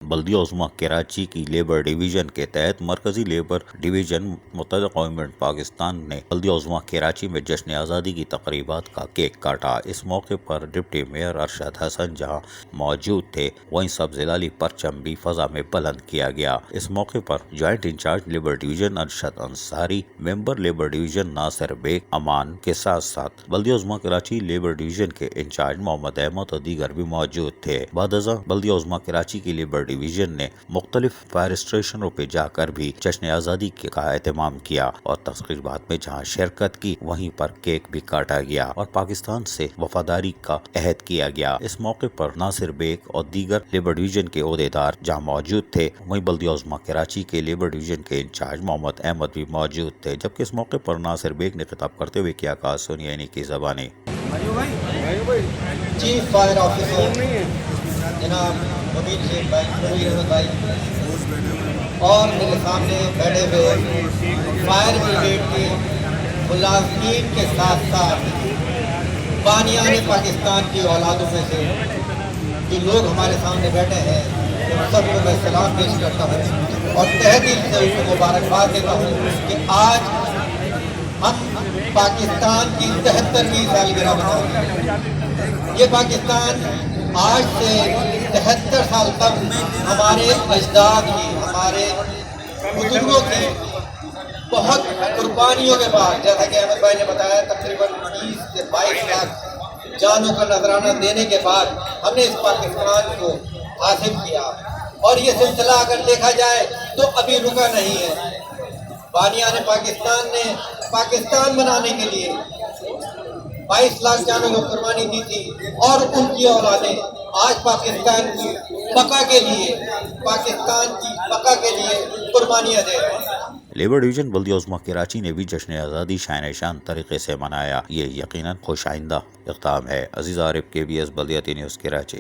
بلدیہ عظمیٰ کراچی کی لیبر ڈویژن کے تحت مرکزی لیبر ڈویژن متحدہ قومی ملت پاکستان نے بلدیہ عظمیٰ کراچی میں جشن آزادی کی تقریبات کا کیک کاٹا۔ اس موقع پر ڈپٹی میئر ارشد حسن جہاں موجود تھے، وہیں سبز ہلالی پرچم بھی فضا میں بلند کیا گیا۔ اس موقع پر joint incharge labour division Arshad Ansari, member labour division Nasir Baig Aman کے ساتھ ساتھ بلدیہ عظمیٰ کراچی لیبر ڈویژن کے انچارج محمد احمد اور دیگر بھی موجود تھے۔ بعد ازاں بلدیہ عظمیٰ کراچی کی لیبر ڈویژن نے مختلف فائر اسٹیشنوں پہ جا کر بھی جشن آزادی کا اہتمام کیا اور تقریبات میں جہاں شرکت کی وہیں پر کیک بھی کاٹا گیا اور پاکستان سے وفاداری کا عہد کیا گیا۔ اس موقع پر ناصر بیگ اور دیگر لیبر ڈویژن کے عہدیدار جہاں موجود تھے، وہیں بلدیہ عظمیٰ کراچی کے لیبر ڈویژن کے انچارج محمد احمد بھی موجود تھے، جبکہ اس موقع پر ناصر بیگ نے خطاب کرتے ہوئے کیا کہا، سنیے انہی کی زبانی۔ چیف فائر آفیسر جناب مبین شیخ بھائی، مبین احمد بھائی اور میرے سامنے بیٹھے ہوئے فائر بریگیڈ کے ملازمین کے ساتھ ساتھ بانیان پاکستان کی اولادوں میں سے جو لوگ ہمارے سامنے بیٹھے ہیں، ان سب کو میں سلام پیش کرتا ہوں اور تہہ دل سے ان کو مبارکباد دیتا ہوں کہ آج ہم پاکستان کی 73ویں سالگرہ مناتے۔ یہ پاکستان آج سے 73 سال تک ہمارے اجداد کی، ہمارے بزرگوں کی بہت قربانیوں کے بعد، جیسا کہ احمد بھائی نے بتایا، تقریباً 20 سے 22 لاکھ جانوں کا نذرانہ دینے کے بعد ہم نے اس پاکستان کو حاصل کیا، اور یہ سلسلہ اگر دیکھا جائے تو ابھی رکا نہیں ہے۔ بانیان پاکستان نے پاکستان بنانے کے لیے 22 لاکھ جانوں کو قربانی دی تھی، اور ان کی اولادیں آج پاکستان کی بقا کے لیے، پاکستان کی بقا کے لیے قربانیاں دے رہے ہیں۔ لیبر ڈویژن بلدیہ عظمیٰ کراچی نے بھی جشن آزادی شان شان طریقے سے منایا۔ یہ یقیناً خوش آئندہ اقدام ہے۔ عزیز عارف، KBS بلدیاتی نیوز کراچی۔